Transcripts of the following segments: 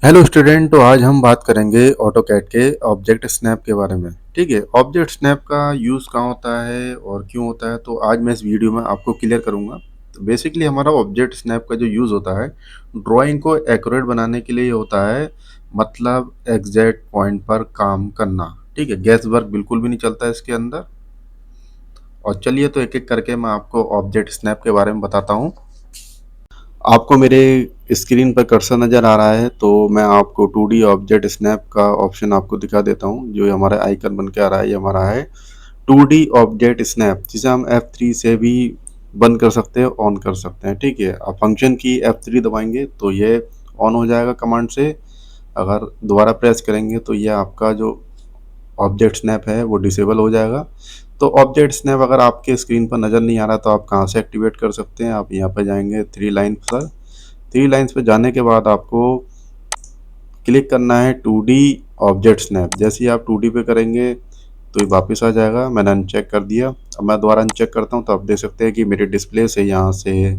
Hello student. तो आज हम बात करेंगे ऑटोकैड के ऑब्जेक्ट स्नैप के बारे में। ठीक है, ऑब्जेक्ट स्नैप का यूज़ कहाँ होता है और क्यों होता है, तो आज मैं इस वीडियो में आपको क्लियर करूँगा। तो बेसिकली हमारा ऑब्जेक्ट स्नैप का जो यूज़ होता है ड्राइंग को एक्यूरेट बनाने के लिए होता है। मतलब एग्जैक्ट पॉइंट पर काम करना। ठीक है, गैस वर्क बिल्कुल भी नहीं चलता है इसके अंदर। और चलिए तो एक एक करके मैं आपको ऑब्जेक्ट स्नैप के बारे में बताता हूँ। आपको मेरे स्क्रीन पर कर्सर नज़र आ रहा है, तो मैं आपको 2D ऑब्जेक्ट स्नैप का ऑप्शन आपको दिखा देता हूँ। जो हमारा आइकन बन के आ रहा है, ये हमारा है 2D ऑब्जेक्ट स्नैप, जिसे हम F3 से भी बंद कर सकते हैं, ऑन कर सकते हैं। ठीक है, आप फंक्शन की F3 दबाएंगे तो ये ऑन हो जाएगा कमांड से। अगर दोबारा प्रेस करेंगे तो ये आपका जो ऑब्जेक्ट स्नैप है वो डिसेबल हो जाएगा। तो ऑब्जेक्ट स्नैप अगर आपके स्क्रीन पर नज़र नहीं आ रहा तो आप कहाँ से एक्टिवेट कर सकते हैं। आप यहाँ पर जाएंगे थ्री लाइन पर। थ्री लाइन्स पे जाने के बाद आपको क्लिक करना है 2D ऑब्जेक्ट स्नैप। जैसे ही आप 2D पे करेंगे तो ये वापस आ जाएगा। मैंने अनचेक कर दिया। अब मैं दोबारा अनचेक करता हूँ तो आप देख सकते हैं कि मेरे डिस्प्ले से यहाँ से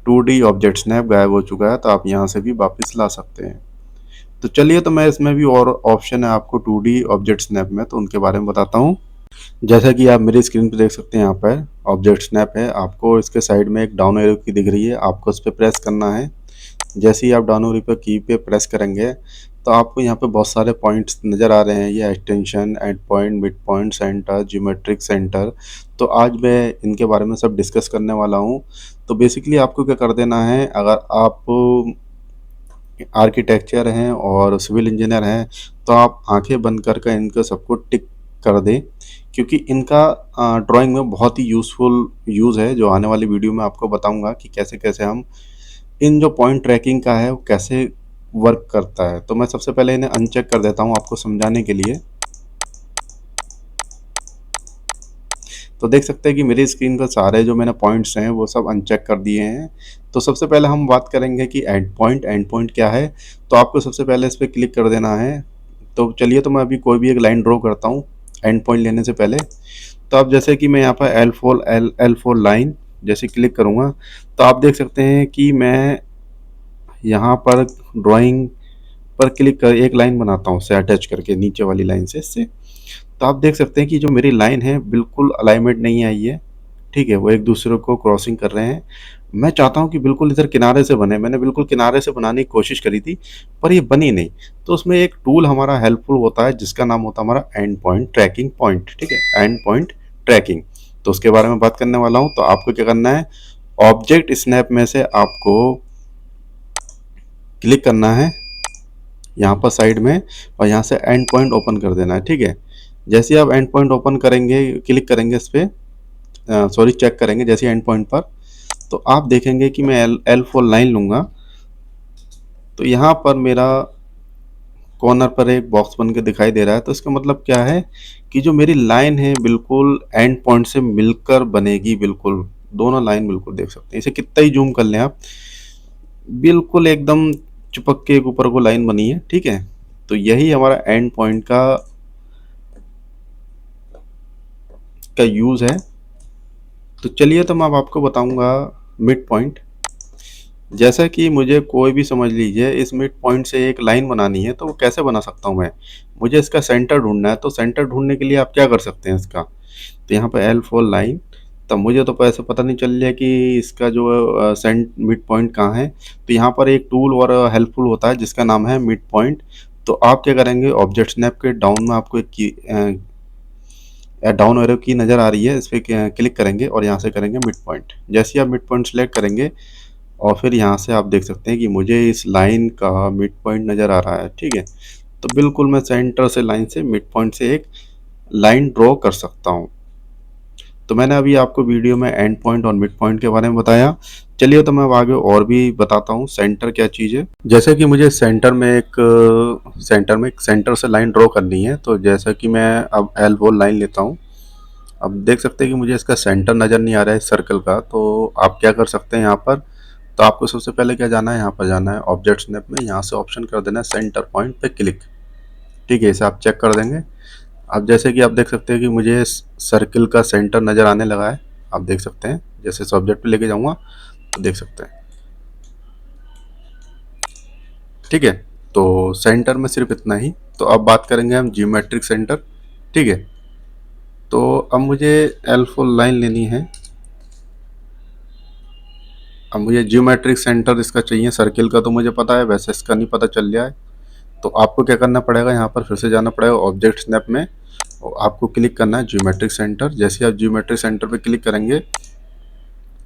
2D ऑब्जेक्ट स्नैप गायब हो चुका है। तो आप यहाँ से भी वापस ला सकते हैं। तो चलिए, तो मैं इसमें भी और ऑप्शन है आपको 2D ऑब्जेक्ट स्नैप में, तो उनके बारे में बताता हूँ। जैसा कि आप मेरी स्क्रीन पे देख सकते हैं, यहाँ पर ऑब्जेक्ट स्नैप है। आपको इसके साइड में एक डाउन एरो की दिख रही है, आपको उस पर प्रेस करना है। जैसे ही आप डाउन एरो पर की पे प्रेस करेंगे तो आपको यहाँ पे बहुत सारे पॉइंट्स नज़र आ रहे हैं। ये extension, and point, mid point, centre, geometric centre. तो आज मैं इनके बारे में सब डिस्कस करने वाला हूँ। तो बेसिकली आपको क्या कर देना है, अगर आप आर्किटेक्चर हैं और सिविल इंजीनियर हैं तो आप आंखें बंद करके इनको सबको टिक कर दें, क्योंकि इनका ड्राइंग में बहुत ही यूज़फुल यूज़ है, जो आने वाली वीडियो में आपको बताऊंगा कि कैसे कैसे हम इन जो पॉइंट ट्रैकिंग का है वो कैसे वर्क करता है। तो मैं सबसे पहले इन्हें अनचेक कर देता हूँ आपको समझाने के लिए। तो देख सकते हैं कि मेरी स्क्रीन पर सारे जो मैंने पॉइंट्स हैं वो सब अनचेक कर दिए हैं। तो सबसे पहले हम बात करेंगे कि एंड पॉइंट क्या है। तो आपको सबसे पहले इस पर क्लिक कर देना है। तो चलिए, तो मैं अभी कोई भी एक लाइन ड्रॉ करता हूँ एंड पॉइंट लेने से पहले। तो आप जैसे कि मैं यहाँ पर L4 लाइन जैसे क्लिक करूँगा तो आप देख सकते हैं कि मैं यहाँ पर ड्राइंग पर क्लिक कर एक लाइन बनाता हूँ, से अटैच करके नीचे वाली लाइन से इससे। तो आप देख सकते हैं कि जो मेरी लाइन है बिल्कुल अलाइनमेंट नहीं आई है। ठीक है, वो एक दूसरे को क्रॉसिंग कर रहे हैं। मैं चाहता हूँ कि बिल्कुल इधर किनारे से बने। मैंने बिल्कुल किनारे से बनाने की कोशिश करी थी पर ये बनी नहीं। तो उसमें एक टूल हमारा हेल्पफुल होता है जिसका नाम होता है हमारा एंड पॉइंट ट्रैकिंग पॉइंट। ठीक है, एंड पॉइंट ट्रैकिंग। तो उसके बारे में बात करने वाला हूँ। तो आपको क्या करना है, ऑब्जेक्ट स्नैप में से आपको क्लिक करना है यहाँ पर साइड में, और यहाँ से एंड पॉइंट ओपन कर देना है। ठीक है, जैसे ही आप एंड पॉइंट ओपन करेंगे, क्लिक करेंगे इस पर, सॉरी चेक करेंगे जैसे एंड पॉइंट पर, तो आप देखेंगे कि मैं L4 लाइन लूँगा तो यहाँ पर मेरा कॉर्नर पर एक बॉक्स बन के दिखाई दे रहा है। तो इसका मतलब क्या है कि जो मेरी लाइन है बिल्कुल एंड पॉइंट से मिलकर बनेगी। बिल्कुल दोनों लाइन बिल्कुल देख सकते हैं, इसे कितना ही जूम कर लें आप, बिल्कुल एकदम चिपक के एक ऊपर को लाइन बनी है। ठीक है, तो यही हमारा एंड पॉइंट का यूज़ है। तो चलिए, तो मैं अब आपको बताऊंगा मिड पॉइंट। जैसा कि मुझे कोई भी समझ लीजिए इस मिड पॉइंट से एक लाइन बनानी है, तो वो कैसे बना सकता हूँ मैं। मुझे इसका सेंटर ढूंढना है, तो सेंटर ढूंढने के लिए आप क्या कर सकते हैं इसका, तो यहाँ पर L4 लाइन। तब मुझे तो ऐसे पता नहीं चल रहा कि इसका जो सेंट मिड पॉइंट कहाँ है। तो यहाँ पर एक टूल और हेल्पफुल होता है जिसका नाम है मिड पॉइंट। तो आप क्या करेंगे, ऑब्जेक्ट स्नैप के डाउन में आपको एक की डाउन एरो की नज़र आ रही है, इस पर क्लिक करेंगे और यहाँ से करेंगे मिड पॉइंट। जैसे ही आप मिड पॉइंट सेलेक्ट करेंगे और फिर यहाँ से आप देख सकते हैं कि मुझे इस लाइन का मिड पॉइंट नज़र आ रहा है। ठीक है, तो बिल्कुल मैं सेंटर से लाइन से मिड पॉइंट से एक लाइन ड्रॉ कर सकता हूँ। तो मैंने अभी आपको वीडियो में एंड पॉइंट और मिड पॉइंट के बारे में बताया। चलिए, तो मैं अब आगे और भी बताता हूँ सेंटर क्या चीज़ है। जैसे कि मुझे सेंटर से लाइन ड्रॉ करनी है, तो जैसा कि मैं अब L4 लाइन लेता हूँ। अब देख सकते हैं कि मुझे इसका सेंटर नज़र नहीं आ रहा है इस सर्कल का। तो आप क्या कर सकते हैं यहाँ पर, तो आपको सबसे पहले क्या जाना है, यहाँ पर जाना है ऑब्जेक्ट स्नैप में, यहाँ से ऑप्शन कर देना है सेंटर पॉइंट पे क्लिक। ठीक है, इसे आप चेक कर देंगे। अब जैसे कि आप देख सकते हैं कि मुझे सर्कल का सेंटर नज़र आने लगा है। आप देख सकते हैं जैसे इस ऑब्जेक्ट पे लेके जाऊँगा तो देख सकते हैं। ठीक है। तो सेंटर में सिर्फ इतना ही। तो अब बात करेंगे हम जियोमेट्रिक सेंटर। ठीक है। तो अब मुझे L4 लाइन लेनी है। अब मुझे जियोमेट्रिक सेंटर इसका चाहिए, सर्किल का तो मुझे पता है, वैसे इसका नहीं पता चल रहा है। तो आपको क्या करना पड़ेगा, यहाँ पर फिर से जाना पड़ेगा ऑब्जेक्ट स्नैप में और आपको क्लिक करना है जियोमेट्रिक सेंटर। जैसे आप जियोमेट्रिक सेंटर पे क्लिक करेंगे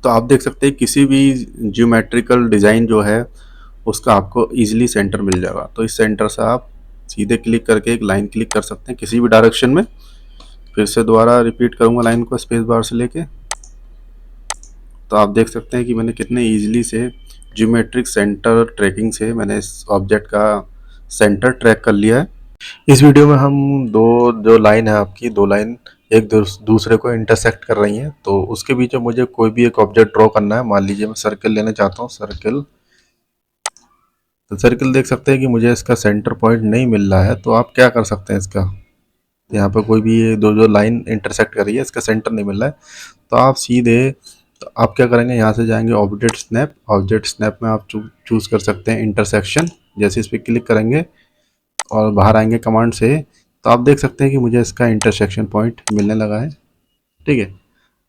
तो आप देख सकते हैं किसी भी जियोमेट्रिकल डिज़ाइन जो है उसका आपको ईजिली सेंटर मिल जाएगा। तो इस सेंटर से आप सीधे क्लिक करके एक लाइन क्लिक कर सकते हैं किसी भी डायरेक्शन में। फिर से दोबारा रिपीट करूँगा लाइन को स्पेस बार से लेके। तो आप देख सकते हैं कि मैंने कितने ईजिली से जियोमेट्रिक सेंटर ट्रैकिंग से मैंने इस ऑब्जेक्ट का सेंटर ट्रैक कर लिया है। इस वीडियो में हम दो जो लाइन है आपकी, दो लाइन एक दूसरे को इंटरसेक्ट कर रही हैं। तो उसके बीच में मुझे कोई भी एक ऑब्जेक्ट ड्रॉ करना है। मान लीजिए मैं सर्कल लेना चाहता हूँ, सर्कल। तो सर्कल देख सकते हैं कि मुझे इसका सेंटर पॉइंट नहीं मिल रहा है। तो आप क्या कर सकते हैं इसका, यहाँ पर कोई भी ये दो जो लाइन इंटरसेक्ट कर रही है इसका सेंटर नहीं मिल रहा है। तो आप सीधे, तो आप क्या करेंगे, यहाँ से जाएंगे ऑब्जेक्ट स्नैप। ऑब्जेक्ट स्नैप में आप चूज़ कर सकते हैं इंटरसेक्शन। जैसे इस पर क्लिक करेंगे और बाहर आएंगे कमांड से, तो आप देख सकते हैं कि मुझे इसका इंटरसेक्शन पॉइंट मिलने लगा है। ठीक है।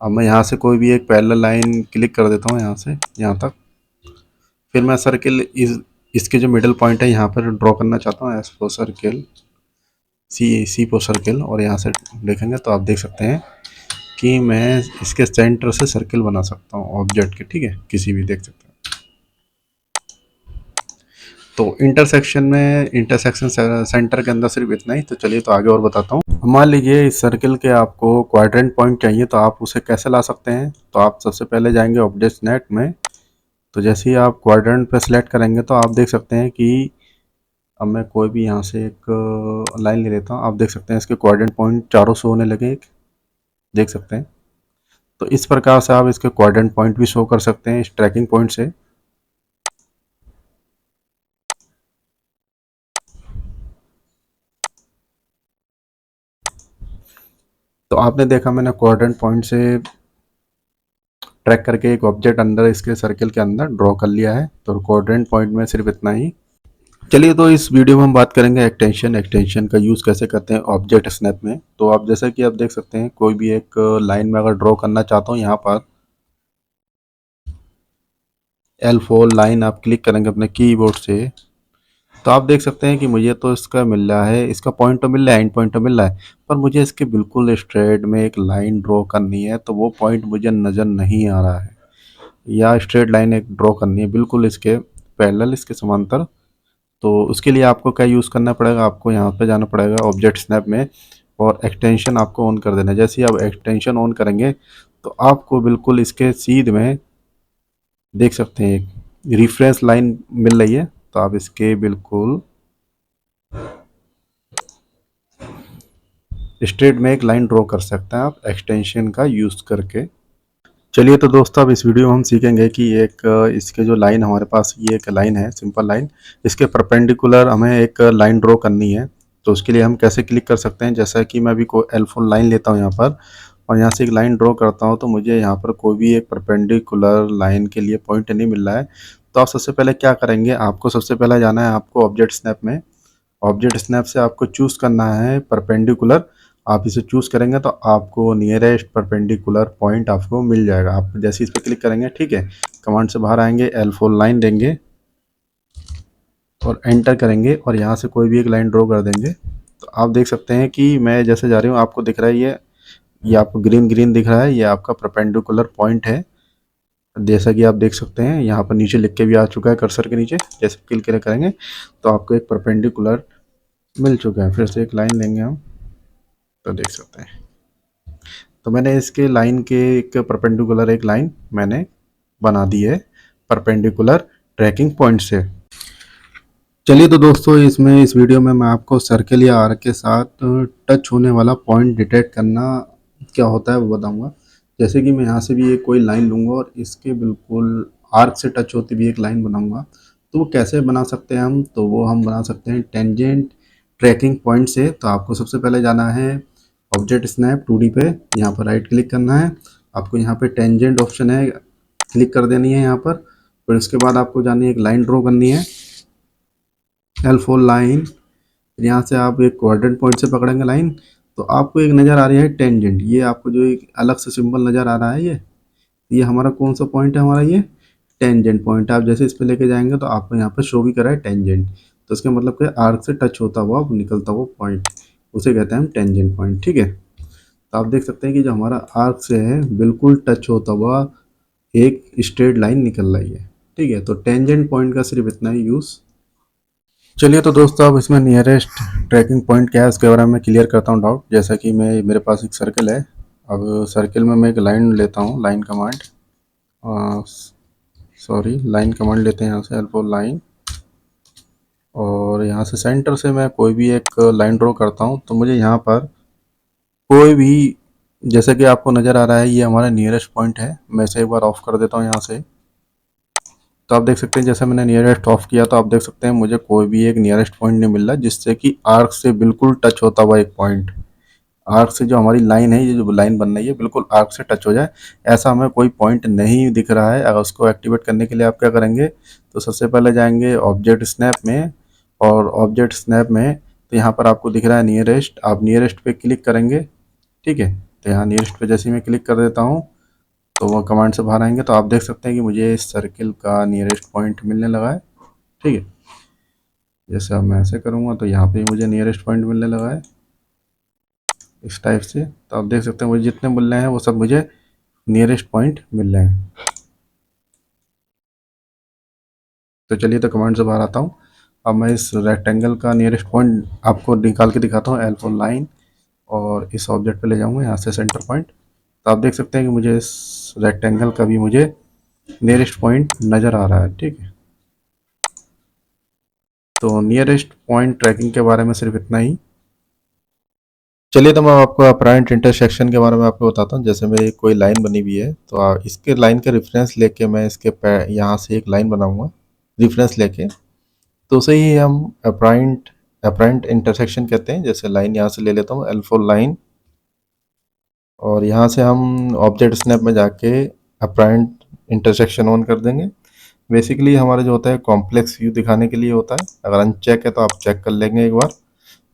अब मैं यहाँ से कोई भी एक पैरेलल लाइन क्लिक कर देता हूँ यहाँ से यहाँ तक। फिर मैं सर्किल इसके जो मिडल पॉइंट है यहाँ पर ड्रॉ करना चाहता हूँ। S for circle, C for circle. और यहाँ से देखेंगे तो आप देख सकते हैं कि मैं इसके सेंटर से सर्किल बना सकता हूँ ऑब्जेक्ट के। ठीक है, किसी भी देख सकते हैं। तो इंटरसेक्शन में इंटरसेक्शन सेंटर के अंदर सिर्फ इतना ही। तो चलिए तो आगे और बताता हूँ। मान लीजिए इस सर्किल के आपको क्वाड्रेंट पॉइंट चाहिए, तो आप उसे कैसे ला सकते हैं। तो आप सबसे पहले जाएंगे ऑब्जेक्ट नेट में। तो जैसे ही आप क्वाड्रेंट पे सिलेक्ट करेंगे तो आप देख सकते हैं कि अब मैं कोई भी यहाँ से एक लाइन ले लेता हूँ। आप देख सकते हैं इसके क्वाड्रेंट पॉइंट चारों शो होने लगे, देख सकते हैं। तो इस प्रकार से आप इसके क्वाड्रेंट पॉइंट भी शो कर सकते हैं इस ट्रैकिंग पॉइंट से। तो आपने देखा मैंने क्वाड्रेंट पॉइंट से ट्रैक करके एक ऑब्जेक्ट अंदर इसके सर्किल के अंदर ड्रॉ कर लिया है। तो क्वाड्रेंट पॉइंट में सिर्फ इतना ही। चलिए तो इस वीडियो में हम बात करेंगे एक्सटेंशन का यूज़ कैसे करते हैं ऑब्जेक्ट स्नैप में। तो आप जैसा कि आप देख सकते हैं कोई भी एक लाइन में अगर ड्रॉ करना चाहता हूँ, यहाँ पर L4 लाइन आप क्लिक करेंगे अपने कीबोर्ड से, तो आप देख सकते हैं कि मुझे तो इसका मिल रहा है, इसका पॉइंट तो मिल रहा है, एंड पॉइंट तो मिल रहा है। पर मुझे इसके बिल्कुल स्ट्रेट में एक लाइन ड्रॉ करनी है, तो वो पॉइंट मुझे नज़र नहीं आ रहा है। या स्ट्रेट लाइन एक ड्रॉ करनी है बिल्कुल इसके पैरेलल, इसके समांतर। तो उसके लिए आपको क्या यूज़ करना पड़ेगा, आपको यहाँ पे जाना पड़ेगा ऑब्जेक्ट स्नैप में और एक्सटेंशन आपको ऑन कर देना है। जैसे ही आप एक्सटेंशन ऑन करेंगे तो आपको बिल्कुल इसके सीध में देख सकते हैं एक रिफरेंस लाइन मिल रही है। तो आप इसके बिल्कुल स्ट्रेट में एक लाइन ड्रॉ कर सकते हैं आप एक्सटेंशन का यूज़ करके। चलिए तो दोस्तों अब इस वीडियो में हम सीखेंगे कि एक इसके जो लाइन हमारे पास ये एक लाइन है, सिंपल लाइन, इसके परपेंडिकुलर हमें एक लाइन ड्रॉ करनी है। तो उसके लिए हम कैसे क्लिक कर सकते हैं। जैसा कि मैं अभी कोई L4 लाइन लेता हूँ यहाँ पर और यहाँ से एक लाइन ड्रॉ करता हूँ, तो मुझे यहाँ पर कोई भी एक परपेंडिकुलर लाइन के लिए पॉइंट नहीं मिल रहा है। तो आप सबसे पहले क्या करेंगे, आपको सबसे पहले जाना है आपको ऑब्जेक्ट स्नैप में। ऑब्जेक्ट स्नैप से आपको चूज़ करना है परपेंडिकुलर। आप इसे चूज़ करेंगे तो आपको नियरेस्ट परपेंडिकुलर पॉइंट आपको मिल जाएगा। आप जैसे इस पर क्लिक करेंगे, ठीक है, कमांड से बाहर आएंगे, L4 लाइन देंगे और एंटर करेंगे और यहाँ से कोई भी एक लाइन ड्रॉ कर देंगे। तो आप देख सकते हैं कि मैं जैसे जा रही हूँ आपको दिख रहा है ये आपको ग्रीन ग्रीन दिख रहा है, ये आपका परपेंडिकुलर पॉइंट है। जैसा कि आप देख सकते हैं यहाँ पर नीचे लिख के भी आ चुका है कर्सर के नीचे। जैसे क्लिक करेंगे तो आपको एक परपेंडिकुलर मिल चुका है। फिर से एक लाइन लेंगे हम, तो देख सकते हैं। तो मैंने इसके लाइन के एक परपेंडिकुलर एक लाइन मैंने बना दी है परपेंडिकुलर ट्रैकिंग पॉइंट से। चलिए तो दोस्तों इसमें इस वीडियो में मैं आपको सर्कल या आर्क के साथ टच होने वाला पॉइंट डिटेक्ट करना क्या होता है वो बताऊंगा। जैसे कि मैं यहाँ से भी एक कोई लाइन लूँगा और इसके बिल्कुल आर्क से टच होती भी एक लाइन बनाऊंगा। तो वो कैसे बना सकते हैं हम, तो वो हम बना सकते हैं टेंजेंट ट्रैकिंग पॉइंट से। तो आपको सबसे पहले जाना है ऑब्जेक्ट स्नैप 2D पे, यहाँ पर राइट क्लिक करना है। आपको यहाँ पे टेंजेंट ऑप्शन है, क्लिक कर देनी है यहाँ पर। फिर उसके बाद आपको जानी है एक लाइन ड्रॉ करनी है। L4 लाइन, यहाँ से आप एक क्वाड्रेंट पॉइंट से पकड़ेंगे लाइन, तो आपको एक नज़र आ रही है टेंजेंट। ये आपको जो एक अलग से सिंबल नज़र आ रहा है, ये हमारा कौन सा पॉइंट है, हमारा ये टेंजेंट पॉइंट है। आप जैसे इस पे लेके जाएंगे तो आपको यहाँ पे शो भी करा है टेंजेंट, तो इसका मतलब क्या, आर्क से टच होता हुआ निकलता हुआ पॉइंट, उसे कहते हैं हम टेंजेंट पॉइंट। ठीक है, तो आप देख सकते हैं कि जो हमारा आर्क से है बिल्कुल टच होता हुआ एक स्ट्रेट लाइन निकल रही है। ठीक है, तो टेंजेंट पॉइंट का सिर्फ इतना ही यूज़। चलिए तो दोस्तों, अब इसमें नियरेस्ट ट्रैकिंग पॉइंट क्या है उसके बारे में मैं क्लियर करता हूँ डाउट। जैसा कि मेरे पास एक सर्कल है, अब सर्कल में मैं एक लाइन लेता हूँ, line command, sorry line command लेते हैं यहाँ से, L4 लाइन, और यहाँ से सेंटर से मैं कोई भी एक लाइन ड्रॉ करता हूँ। तो मुझे यहाँ पर कोई भी, जैसे कि आपको नज़र आ रहा है, ये हमारा नियरेस्ट पॉइंट है। मैं इसे एक बार ऑफ कर देता हूँ यहाँ से, तो आप देख सकते हैं जैसे मैंने नियरेस्ट ऑफ किया तो आप देख सकते हैं मुझे कोई भी एक नियरेस्ट पॉइंट नहीं मिल रहा जिससे कि आर्क से बिल्कुल टच होता हुआ एक पॉइंट, आर्क से जो हमारी लाइन है, ये जो लाइन बन रही है बिल्कुल आर्क से टच हो जाए, ऐसा हमें कोई पॉइंट नहीं दिख रहा है। अगर उसको एक्टिवेट करने के लिए आप क्या करेंगे, तो सबसे पहले जाएंगे ऑब्जेक्ट स्नैप में, और ऑब्जेक्ट स्नैप में तो यहाँ पर आपको दिख रहा है नियरेस्ट, आप नियरेस्ट पे क्लिक करेंगे। ठीक है, तो यहाँ नियरेस्ट पे जैसे ही मैं क्लिक कर देता हूँ तो वो कमांड से बाहर आएंगे, तो आप देख सकते हैं कि मुझे इस सर्किल का नियरेस्ट पॉइंट मिलने लगा है। ठीक है, जैसे अब मैं ऐसे करूँगा तो यहाँ पे मुझे नियरेस्ट पॉइंट मिलने लगा है इस टाइप से। तो आप देख सकते हैं मुझे जितने मिल रहे हैं वो सब मुझे नियरेस्ट पॉइंट मिल रहे हैं। तो चलिए, तो कमांड से बाहर आता हूँ। अब मैं इस रेक्टेंगल का नियरेस्ट पॉइंट आपको निकाल के दिखाता हूँ, L4 लाइन, और इस ऑब्जेक्ट पे ले जाऊँगा यहाँ से सेंटर पॉइंट। तो आप देख सकते हैं कि मुझे इस रेक्टेंगल का भी मुझे नियरेस्ट पॉइंट नज़र आ रहा है। ठीक है, तो नियरेस्ट पॉइंट ट्रैकिंग के बारे में सिर्फ इतना ही। चलिए, तो मैं आपको अपराइट इंटरसेक्शन के बारे में आपको बताता हूँ। जैसे मेरी कोई लाइन बनी हुई है, तो इसके लाइन का रेफरेंस लेके मैं इसके यहाँ से एक लाइन बनाऊंगा रेफरेंस लेके, तो उसे ही हम अपराइट इंटरसेक्शन कहते हैं। जैसे लाइन यहाँ से ले लेता हूँ, L4 लाइन, और यहाँ से हम ऑब्जेक्ट स्नैप में जाके अपराइट इंटरसेक्शन ऑन कर देंगे। बेसिकली हमारा जो होता है कॉम्प्लेक्स व्यू दिखाने के लिए होता है। अगर अनचेक है तो आप चेक कर लेंगे एक बार।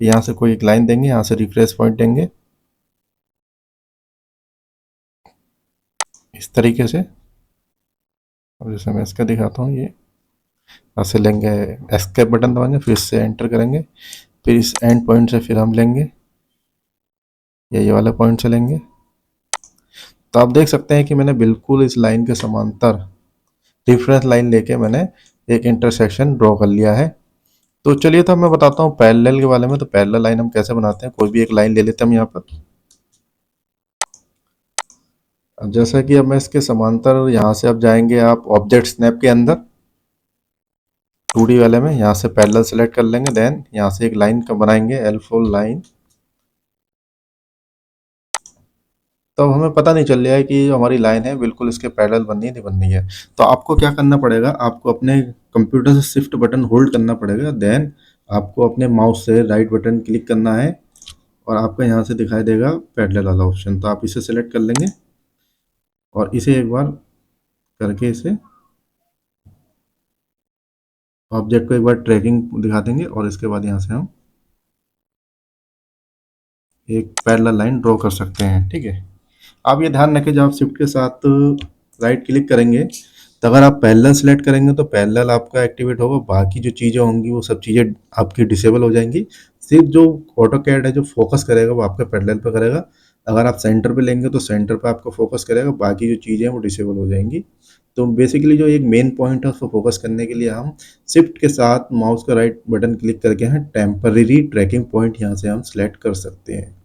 यहाँ से कोई एक लाइन देंगे, यहाँ से रिफ्रेश पॉइंट देंगे इस तरीके से। और जैसे मैं इसका दिखाता हूँ, ये ऐसे लेंगे, एस्केप बटन दबाएंगे, फिर से एंटर करेंगे, फिर इस एंड पॉइंट से फिर हम लेंगे, या ये वाला पॉइंट से लेंगे। तो आप देख सकते हैं कि मैंने बिल्कुल इस लाइन के समांतर डिफरेंस लाइन लेके मैंने एक इंटरसेक्शन ड्रॉ कर लिया है। तो चलिए, तो मैं बताता हूँ पैरेलल के बारे में। तो पैरेलल लाइन हम कैसे बनाते हैं, कोई भी एक लाइन ले लेते हैं हम यहाँ पर। अब जैसा कि अब मैं इसके समांतर, यहाँ से अब जाएंगे आप ऑब्जेक्ट स्नैप के अंदर 2D वाले में, यहाँ से पैरेलल सेलेक्ट कर लेंगे, देन यहाँ से एक लाइन का बनाएंगे L4 लाइन। तो अब हमें पता नहीं चल रहा है कि जो हमारी लाइन है बिल्कुल इसके पैरेलल बननी है नहीं बननी है। तो आपको क्या करना पड़ेगा, आपको अपने कंप्यूटर से शिफ्ट बटन होल्ड करना पड़ेगा, देन आपको अपने माउस से राइट बटन क्लिक करना है, और आपका यहाँ से दिखाई देगा पैरेलल वाला ऑप्शन, तो आप इसे सेलेक्ट कर लेंगे, और इसे एक बार करके इसे ऑब्जेक्ट को एक बार ट्रैकिंग दिखा देंगे, और इसके बाद यहाँ से हम एक पैरेलल लाइन ड्रॉ कर सकते हैं। ठीक है, आप ये ध्यान रखें, जब आप शिफ्ट के साथ राइट क्लिक करेंगे, तो अगर आप पैरेलल सेलेक्ट करेंगे तो पैरेलल आपका एक्टिवेट होगा, बाकी जो चीज़ें होंगी वो सब चीज़ें आपकी डिसेबल हो जाएंगी। सिर्फ जो ऑटो कैड है जो फोकस करेगा वो आपका पैरेलल पे करेगा। अगर आप सेंटर पे लेंगे तो सेंटर पे आपका फोकस करेगा, बाकी जो चीज़ें हैं वो डिसेबल हो जाएंगी। तो बेसिकली जो एक मेन पॉइंट है उसको फोकस करने के लिए हम शिफ्ट के साथ माउस का राइट बटन क्लिक करके हैं टेम्पररी ट्रैकिंग पॉइंट यहाँ से हम सिलेक्ट कर सकते हैं।